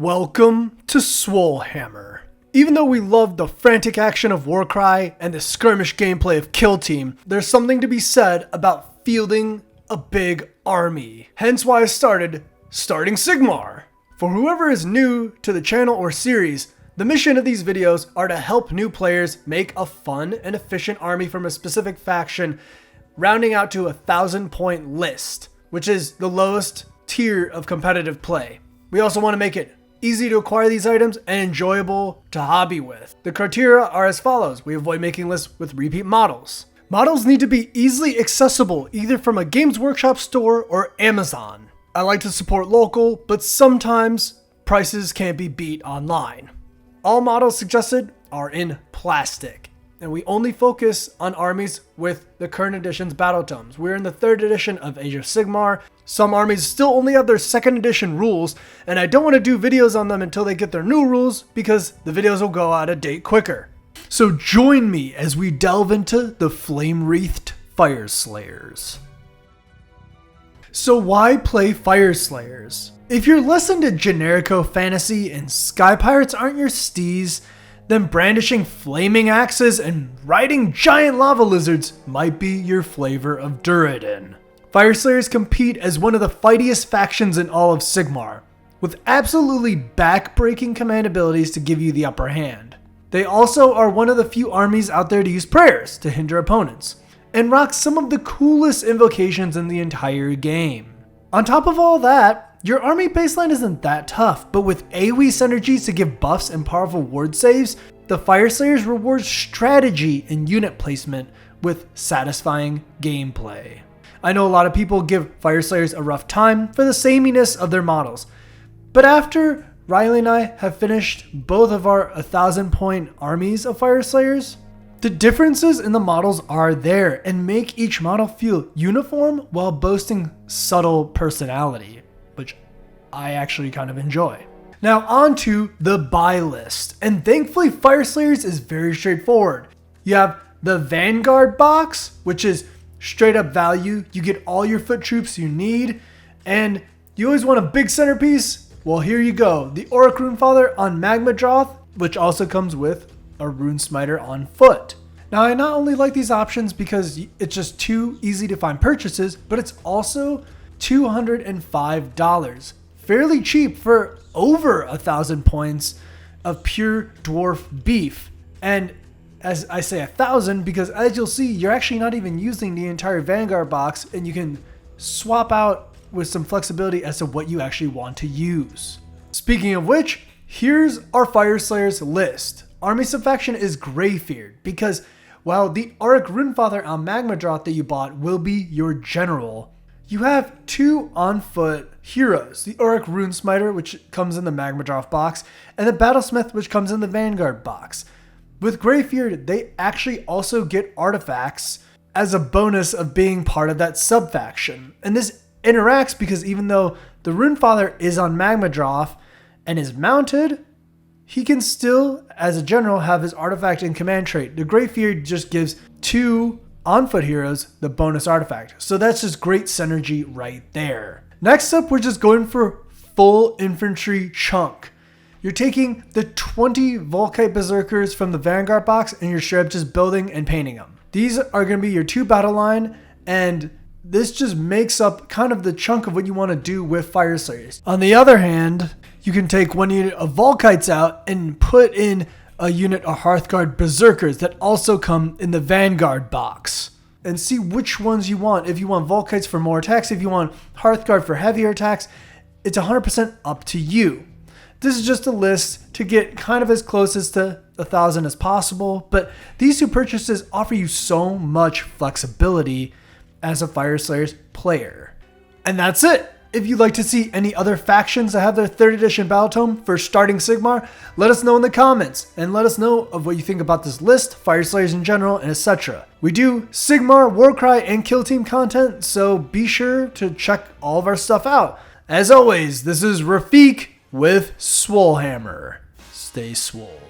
Welcome to Swolehammer. Even though we love the frantic action of Warcry and the skirmish gameplay of Kill Team, there's something to be said about fielding a big army. Hence why I started Starting Sigmar. For whoever is new to the channel or series, the mission of these videos are to help new players make a fun and efficient army from a specific faction, rounding out to a 1,000-point list, which is the lowest tier of competitive play. We also want to make it easy to acquire these items and enjoyable to hobby with. The criteria are as follows. We avoid making lists with repeat models. Models need to be easily accessible either from a Games Workshop store or Amazon. I like to support local, but sometimes prices can't be beat online. All models suggested are in plastic, and we only focus on armies with the current edition's battle tomes. We're in the 3rd edition of Age of Sigmar. Some armies still only have their 2nd edition rules, and I don't want to do videos on them until they get their new rules because the videos will go out of date quicker. So join me as we delve into the flame-wreathed Fyreslayers. So why play Fyreslayers? If you're less into generico fantasy and sky pirates aren't your steez, then brandishing flaming axes and riding giant lava lizards might be your flavor of duardin. Fyreslayers compete as one of the fightiest factions in all of Sigmar, with absolutely back-breaking command abilities to give you the upper hand. They also are one of the few armies out there to use prayers to hinder opponents, and rock some of the coolest invocations in the entire game. On top of all that, your army baseline isn't that tough, but with AoE synergies to give buffs and powerful ward saves, the Fyreslayers reward strategy and unit placement with satisfying gameplay. I know a lot of people give Fyreslayers a rough time for the sameness of their models, but after Riley and I have finished both of our 1,000-point armies of Fyreslayers, the differences in the models are there and make each model feel uniform while boasting subtle personality, which I actually kind of enjoy. Now on to the buy list, and thankfully Fyreslayers is very straightforward. You have the Vanguard box, which is straight up value. You get all your foot troops you need, and you always want a big centerpiece. Well, here you go. The Auric Runefather on Magmadroth, which also comes with a Rune Smiter on foot. Now, I not only like these options because it's just too easy to find purchases, but it's also $205. Fairly cheap for over 1,000 points of pure dwarf beef. And as I say 1,000 because as you'll see, you're actually not even using the entire Vanguard box, and you can swap out with some flexibility as to what you actually want to use. Speaking of which, here's our Fyreslayers list. Army subfaction is Greyfeared because while the Auric Runefather on Magmadroth that you bought will be your general, you have 2 on foot heroes, the Auric Rune Smiter, which comes in the Magmadroth box, and the Battlesmith, which comes in the Vanguard box. With Greyfeared, they actually also get artifacts as a bonus of being part of that subfaction. And this interacts because even though the Runefather is on Magmadroth and is mounted, he can still, as a general, have his artifact and command trait. The Greyfeared just gives 2 on-foot heroes the bonus artifact. So that's just great synergy right there. Next up, we're just going for full infantry chunk. You're taking the 20 Volkite Berserkers from the Vanguard box and you're straight up just building and painting them. These are going to be your 2 battle line, and this just makes up kind of the chunk of what you want to do with Fyreslayers. On the other hand, you can take 1 unit of Volkites out and put in a unit of Hearthguard Berserkers that also come in the Vanguard box, and see which ones you want. If you want Volkites for more attacks, if you want Hearthguard for heavier attacks, it's 100% up to you. This is just a list to get kind of as close as to 1,000 as possible, but these 2 purchases offer you so much flexibility as a Fyreslayers player. And that's it. If you'd like to see any other factions that have their 3rd edition battle tome for Starting Sigmar, let us know in the comments, and let us know of what you think about this list, Fyreslayers in general, and etc. We do Sigmar, Warcry, and Kill Team content, so be sure to check all of our stuff out. As always, this is Rafiq with Swolehammer. Stay swole.